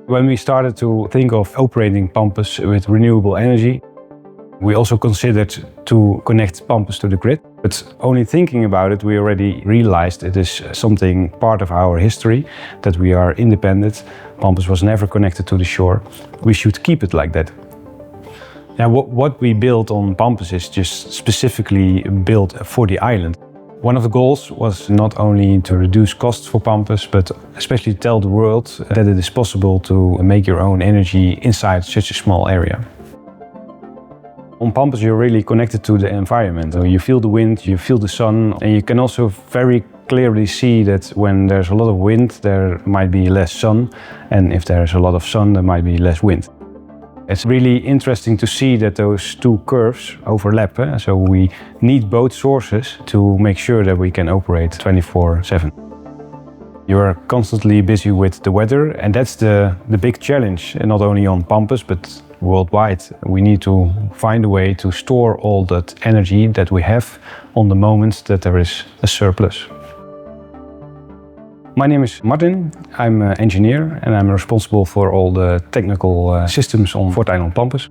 When we started to think of operating Pampus with renewable energy, we also considered to connect Pampus to the grid. But only thinking about it, we already realized it is something part of our history, that we are independent. Pampus was never connected to the shore. We should keep it like that. Now, what we built on Pampus is just specifically built for the island. One of the goals was not only to reduce costs for Pampus, but especially tell the world that it is possible to make your own energy inside such a small area. On Pampus, you're really connected to the environment. You feel the wind, you feel the sun, and you can also very clearly see that when there's a lot of wind, there might be less sun, and if there's a lot of sun, there might be less wind. It's really interesting to see that those two curves overlap, so we need both sources to make sure that we can operate 24/7. You are constantly busy with the weather, and that's the big challenge, and not only on Pampus, but worldwide. We need to find a way to store all that energy that we have on the moments that there is a surplus. My name is Martin. I'm an engineer and I'm responsible for all the technical systems on Fort Island Pampus.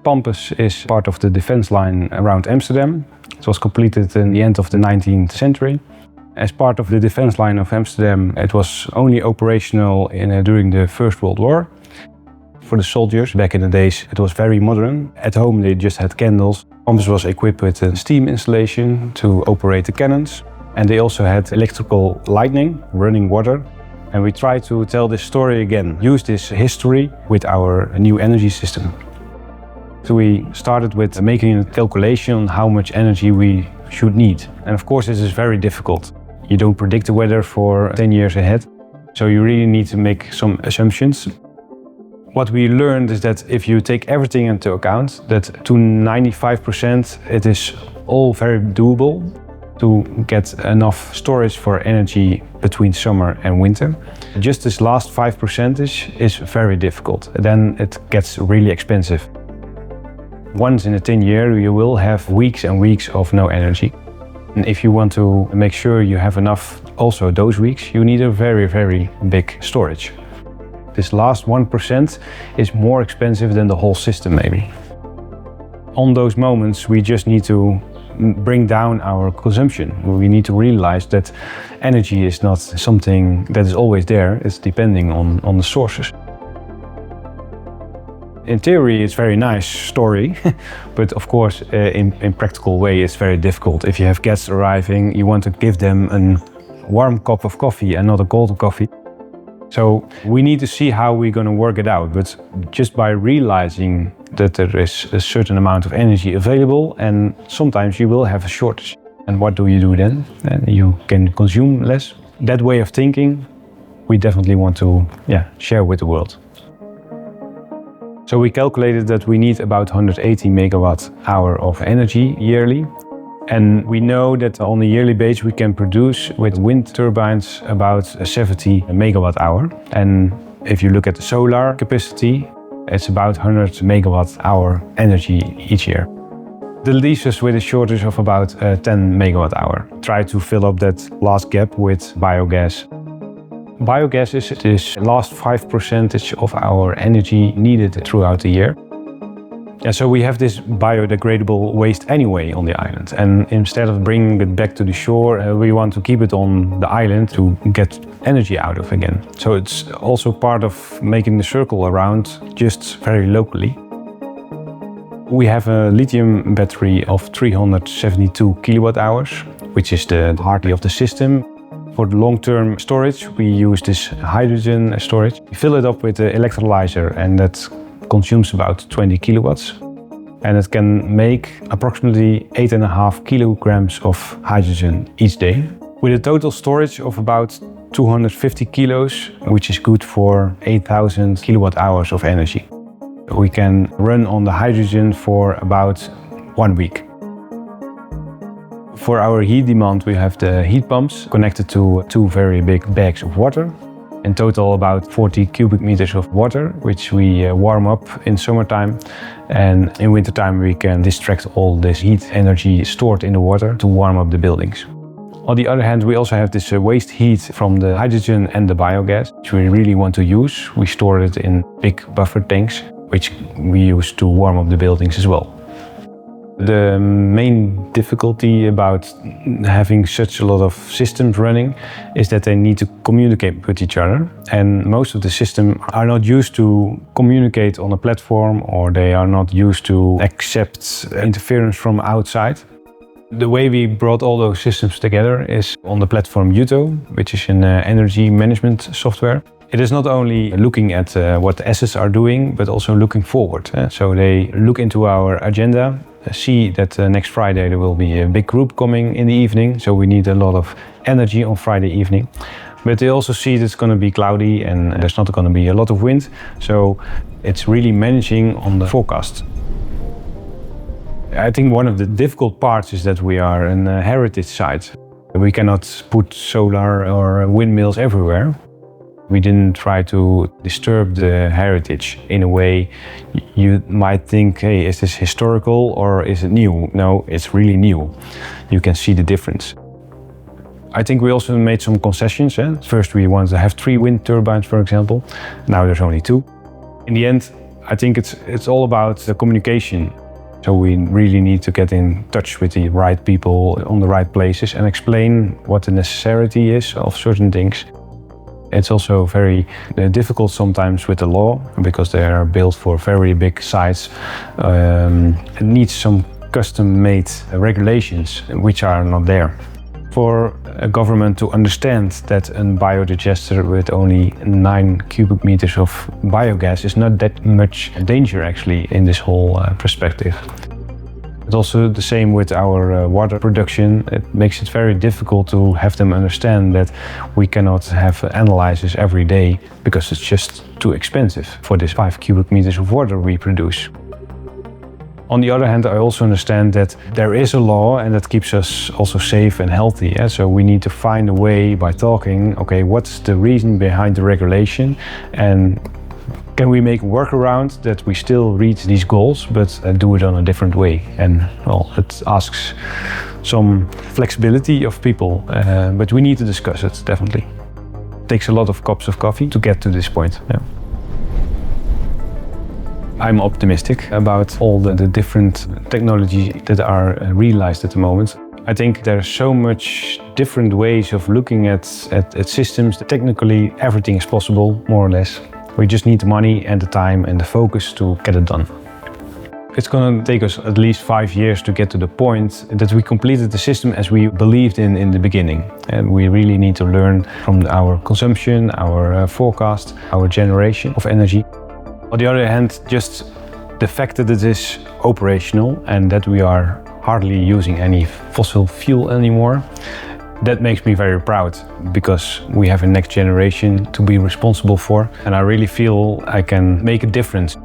Pampus is part of the defense line around Amsterdam. It was completed in the end of the 19th century. As part of the defense line of Amsterdam, it was only operational during the First World War. For the soldiers, back in the days, it was very modern. At home, they just had candles. Pampus was equipped with a steam installation to operate the cannons. And they also had electrical lighting, running water. And we try to tell this story again, use this history with our new energy system. So we started with making a calculation on how much energy we should need. And of course, this is very difficult. You don't predict the weather for 10 years ahead. So you really need to make some assumptions. What we learned is that if you take everything into account, that to 95% it is all very doable to get enough storage for energy between summer and winter. Just this last 5% is very difficult. Then it gets really expensive. Once in a 10 year, you will have weeks and weeks of no energy. And if you want to make sure you have enough also those weeks, you need a very, very big storage. This last 1% is more expensive than the whole system maybe. On those moments, we just need to bring down our consumption. We need to realize that energy is not something that is always there, it's depending on the sources. In theory, it's a very nice story, but of course, in practical way, it's very difficult. If you have guests arriving, you want to give them a warm cup of coffee and not a cold coffee. So we need to see how we're going to work it out, but just by realizing that there is a certain amount of energy available, and sometimes you will have a shortage. And what do you do then? You can consume less. That way of thinking, we definitely want to share with the world. So we calculated that we need about 180 megawatt hour of energy yearly. And we know that on a yearly basis we can produce with wind turbines about 70 megawatt hour. And if you look at the solar capacity, it's about 100 megawatt hour energy each year. That leaves us with a shortage of about 10 megawatt hour. Try to fill up that last gap with biogas. Biogas is this last 5% of our energy needed throughout the year. Yeah, so we have this biodegradable waste anyway on the island. And instead of bringing it back to the shore, we want to keep it on the island to get energy out of again. So it's also part of making the circle around just very locally. We have a lithium battery of 372 kilowatt hours, which is the heart of the system. For the long-term storage, we use this hydrogen storage. We fill it up with the electrolyzer, and that consumes about 20 kilowatts. And it can make approximately 8.5 kilograms of hydrogen each day. With a total storage of about 250 kilos, which is good for 8,000 kilowatt hours of energy. We can run on the hydrogen for about 1 week. For our heat demand, we have the heat pumps connected to 2 very big bags of water. In total, about 40 cubic meters of water, which we warm up in summertime. And in wintertime, we can distract all this heat energy stored in the water to warm up the buildings. On the other hand, we also have this waste heat from the hydrogen and the biogas, which we really want to use. We store it in big buffer tanks, which we use to warm up the buildings as well. The main difficulty about having such a lot of systems running is that they need to communicate with each other. And most of the systems are not used to communicate on a platform, or they are not used to accept interference from outside. The way we brought all those systems together is on the platform Uto, which is an energy management software. It is not only looking at what the assets are doing, but also looking forward. So they look into our agenda, see that next Friday there will be a big group coming in the evening, so we need a lot of energy on Friday evening. But they also see that it's going to be cloudy and there's not going to be a lot of wind, so it's really managing on the forecast. I think one of the difficult parts is that we are a heritage site. We cannot put solar or windmills everywhere. We didn't try to disturb the heritage in a way you might think, hey, is this historical or is it new? No, it's really new. You can see the difference. I think we also made some concessions. First we wanted to have 3 wind turbines, for example. Now there's only 2. In the end, I think it's all about the communication. So we really need to get in touch with the right people on the right places and explain what the necessity is of certain things. It's also very difficult sometimes with the law, because they are built for very big sites. It needs some custom-made regulations which are not there. For a government to understand that a biodigester with only 9 cubic meters of biogas is not that much danger actually in this whole perspective. It's also the same with our water production. It makes it very difficult to have them understand that we cannot have analyzers every day because it's just too expensive for this 5 cubic meters of water we produce. On the other hand, I also understand that there is a law and that keeps us also safe and healthy. So we need to find a way by talking, okay, what's the reason behind the regulation, and can we make a workaround that we still reach these goals, but do it on a different way? And well, it asks some flexibility of people, but we need to discuss it, definitely. It takes a lot of cups of coffee to get to this point. Yeah. I'm optimistic about all the different technologies that are realized at the moment. I think there's so much different ways of looking at systems. Technically, everything is possible, more or less. We just need the money and the time and the focus to get it done. It's going to take us at least 5 years to get to the point that we completed the system as we believed in the beginning. And we really need to learn from our consumption, our forecast, our generation of energy. On the other hand, just the fact that it is operational and that we are hardly using any fossil fuel anymore, that makes me very proud, because we have a next generation to be responsible for, and I really feel I can make a difference.